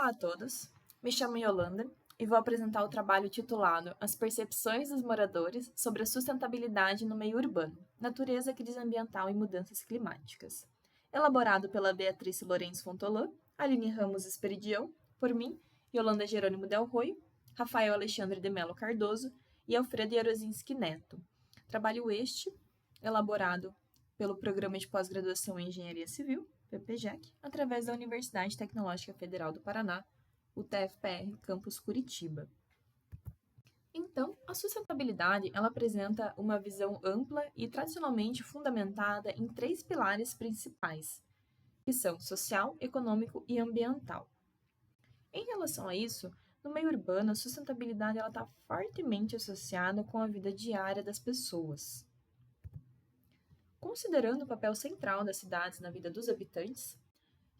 Olá a todos, me chamo Yolanda e vou apresentar o trabalho titulado As Percepções dos Moradores sobre a Sustentabilidade no Meio Urbano, Natureza, Crise Ambiental e Mudanças Climáticas, elaborado pela Beatriz Lourenço Fontolan, Aline Ramos Esperidião, por mim, Yolanda Jerônimo Del Roio, Rafael Alexandre de Mello Cardoso e Alfredo Jarozinski Neto. Trabalho este, elaborado pelo Programa de Pós-Graduação em Engenharia Civil, PPGEC, através da Universidade Tecnológica Federal do Paraná, o TFPR Campus Curitiba. Então, a sustentabilidade ela apresenta uma visão ampla e tradicionalmente fundamentada em três pilares principais, que são social, econômico e ambiental. Em relação a isso, no meio urbano, a sustentabilidade está fortemente associada com a vida diária das pessoas. Considerando o papel central das cidades na vida dos habitantes,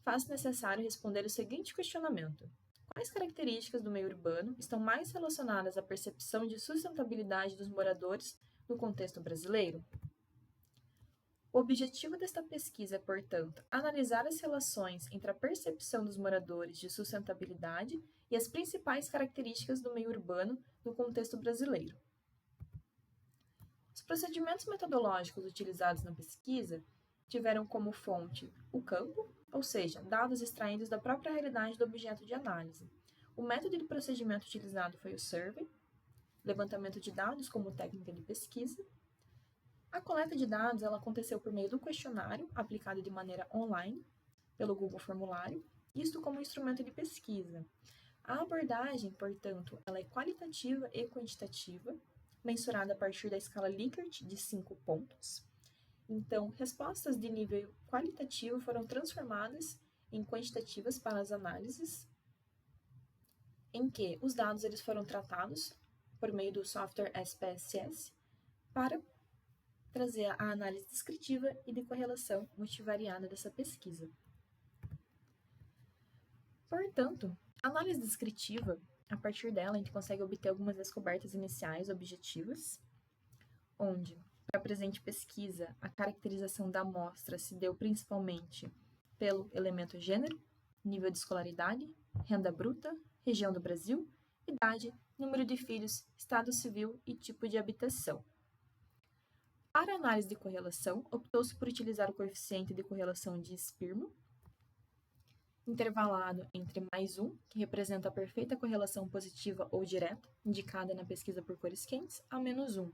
faz necessário responder o seguinte questionamento: quais características do meio urbano estão mais relacionadas à percepção de sustentabilidade dos moradores no contexto brasileiro? O objetivo desta pesquisa é, portanto, analisar as relações entre a percepção dos moradores de sustentabilidade e as principais características do meio urbano no contexto brasileiro. Os procedimentos metodológicos utilizados na pesquisa tiveram como fonte o campo, ou seja, dados extraídos da própria realidade do objeto de análise. O método de procedimento utilizado foi o survey, levantamento de dados como técnica de pesquisa. A coleta de dados ela aconteceu por meio do questionário, aplicado de maneira online, pelo Google Formulário, isto como instrumento de pesquisa. A abordagem, portanto, ela é qualitativa e quantitativa, mensurada a partir da escala Likert de 5 pontos. Então, respostas de nível qualitativo foram transformadas em quantitativas para as análises, em que os dados eles foram tratados por meio do software SPSS para trazer a análise descritiva e de correlação multivariada dessa pesquisa. Portanto, a análise descritiva, a partir dela, a gente consegue obter algumas descobertas iniciais objetivas, onde, para a presente pesquisa, a caracterização da amostra se deu principalmente pelo elemento gênero, nível de escolaridade, renda bruta, região do Brasil, idade, número de filhos, estado civil e tipo de habitação. Para a análise de correlação, optou-se por utilizar o coeficiente de correlação de Spearman, intervalado entre +1, que representa a perfeita correlação positiva ou direta, indicada na pesquisa por cores quentes, a -1,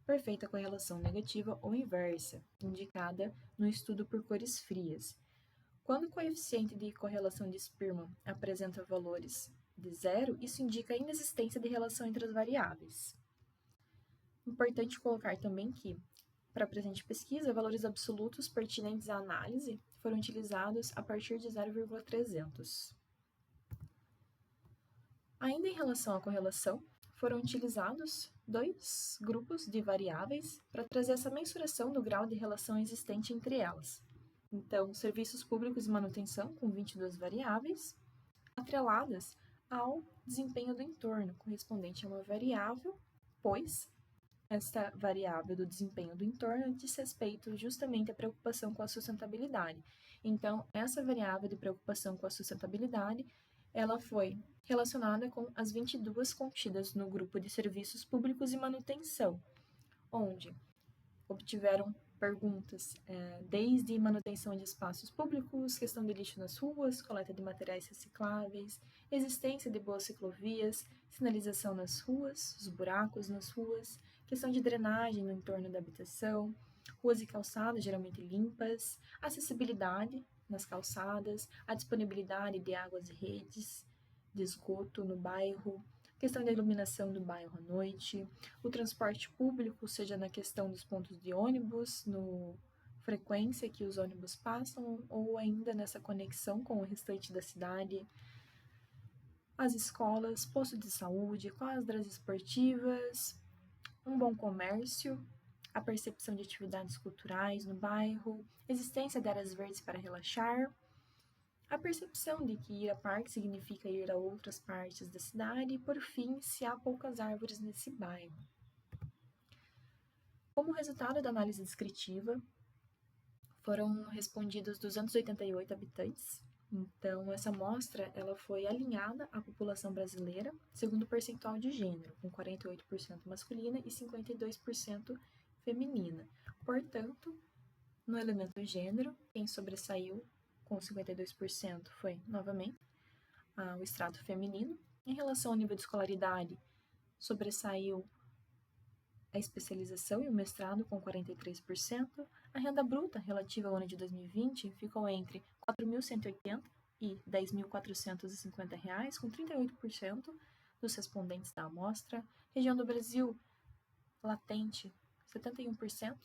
perfeita correlação negativa ou inversa, indicada no estudo por cores frias. Quando o coeficiente de correlação de Spearman apresenta valores de 0, isso indica a inexistência de relação entre as variáveis. Importante colocar também que, para a presente pesquisa, valores absolutos pertinentes à análise foram utilizados a partir de 0,300. Ainda em relação à correlação, foram utilizados dois grupos de variáveis para trazer essa mensuração do grau de relação existente entre elas. Então, serviços públicos de manutenção, com 22 variáveis, atreladas ao desempenho do entorno, correspondente a uma variável, pois esta variável do desempenho do entorno diz respeito justamente à preocupação com a sustentabilidade. Então, essa variável de preocupação com a sustentabilidade, ela foi relacionada com as 22 contidas no grupo de serviços públicos e manutenção, onde obtiveram perguntas desde manutenção de espaços públicos, questão de lixo nas ruas, coleta de materiais recicláveis, existência de boas ciclovias, sinalização nas ruas, os buracos nas ruas, questão de drenagem no entorno da habitação, ruas e calçadas geralmente limpas, acessibilidade nas calçadas, a disponibilidade de águas e redes de esgoto no bairro, questão da iluminação do bairro à noite, o transporte público, seja na questão dos pontos de ônibus, no frequência que os ônibus passam, ou ainda nessa conexão com o restante da cidade, as escolas, postos de saúde, quadras esportivas, um bom comércio, a percepção de atividades culturais no bairro, existência de áreas verdes para relaxar, a percepção de que ir a parque significa ir a outras partes da cidade e, por fim, se há poucas árvores nesse bairro. Como resultado da análise descritiva, foram respondidos 288 habitantes Então, essa amostra ela foi alinhada à população brasileira segundo o percentual de gênero, com 48% masculina e 52% feminina. Portanto, no elemento gênero, quem sobressaiu com 52% foi, novamente, o extrato feminino. Em relação ao nível de escolaridade, sobressaiu a especialização e o mestrado com 43%. A renda bruta relativa ao ano de 2020 ficou entre R$ 4.180 e R$ 10.450, com 38% dos respondentes da amostra. Região do Brasil, latente, 71%.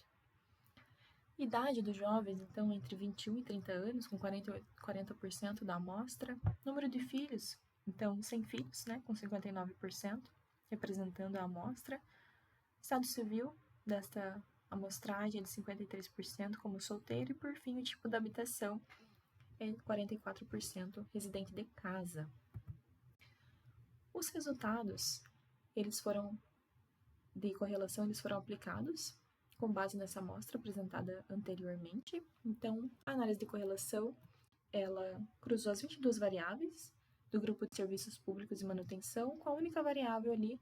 Idade dos jovens, então, entre 21 e 30 anos, com 40% da amostra. Número de filhos, então, sem filhos, né, com 59%, representando a amostra. Estado civil desta amostragem é de 53% como solteiro e, por fim, o tipo de habitação é 44% residente de casa. Os resultados, de correlação, eles foram aplicados com base nessa amostra apresentada anteriormente. Então, a análise de correlação, ela cruzou as 22 variáveis do grupo de serviços públicos e manutenção com a única variável ali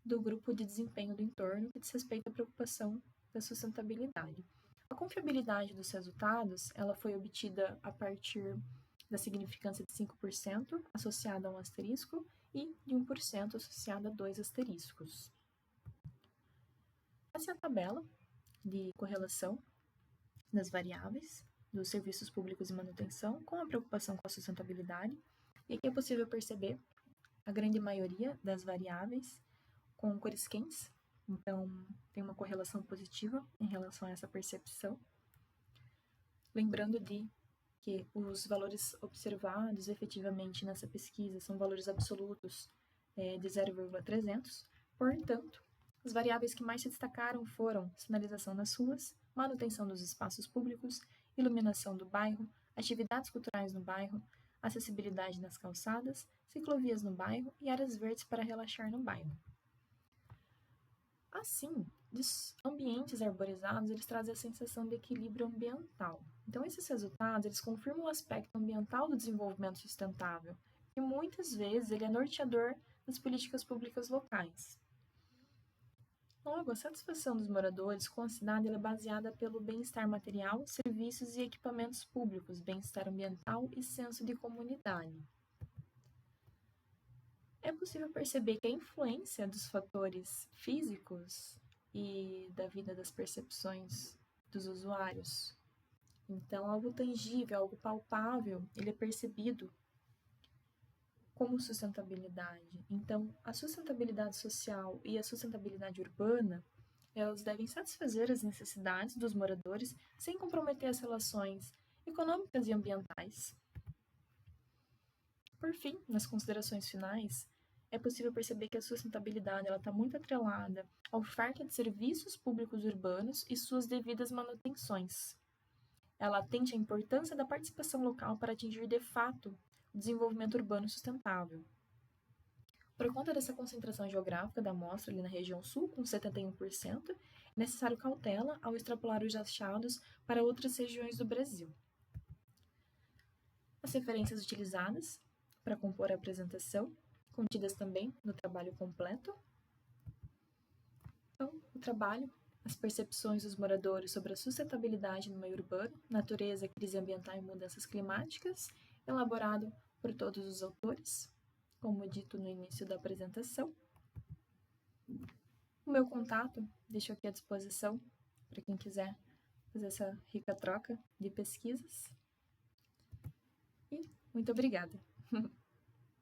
do grupo de desempenho do entorno que diz respeito à preocupação da sustentabilidade. A confiabilidade dos resultados, ela foi obtida a partir da significância de 5% associada a um asterisco e de 1% associada a 2 asteriscos. Essa é a tabela de correlação das variáveis dos serviços públicos e manutenção com a preocupação com a sustentabilidade. E aqui é possível perceber a grande maioria das variáveis com cores quentes, então tem uma correlação positiva em relação a essa percepção. Lembrando que os valores observados efetivamente nessa pesquisa são valores absolutos de 0,300, portanto, as variáveis que mais se destacaram foram sinalização nas ruas, manutenção dos espaços públicos, iluminação do bairro, atividades culturais no bairro, acessibilidade nas calçadas, ciclovias no bairro e áreas verdes para relaxar no bairro. Assim, os ambientes arborizados, eles trazem a sensação de equilíbrio ambiental. Então, esses resultados, eles confirmam o aspecto ambiental do desenvolvimento sustentável, e muitas vezes ele é norteador das políticas públicas locais. Logo, a satisfação dos moradores com a cidade é baseada pelo bem-estar material, serviços e equipamentos públicos, bem-estar ambiental e senso de comunidade. É possível perceber que a influência dos fatores físicos e da vida das percepções dos usuários. Então, algo tangível, algo palpável, ele é percebido como sustentabilidade. Então, a sustentabilidade social e a sustentabilidade urbana, elas devem satisfazer as necessidades dos moradores sem comprometer as relações econômicas e ambientais. Por fim, nas considerações finais, é possível perceber que a sustentabilidade está muito atrelada à oferta de serviços públicos urbanos e suas devidas manutenções. Ela atende à importância da participação local para atingir, de fato, o desenvolvimento urbano sustentável. Por conta dessa concentração geográfica da amostra ali na região sul, com 71%, é necessário cautela ao extrapolar os achados para outras regiões do Brasil. As referências utilizadas para compor a apresentação, contidas também no trabalho completo. Então, o trabalho, as percepções dos moradores sobre a sustentabilidade no meio urbano, natureza, crise ambiental e mudanças climáticas, elaborado por todos os autores, como dito no início da apresentação. O meu contato deixo aqui à disposição para quem quiser fazer essa rica troca de pesquisas. E muito obrigada!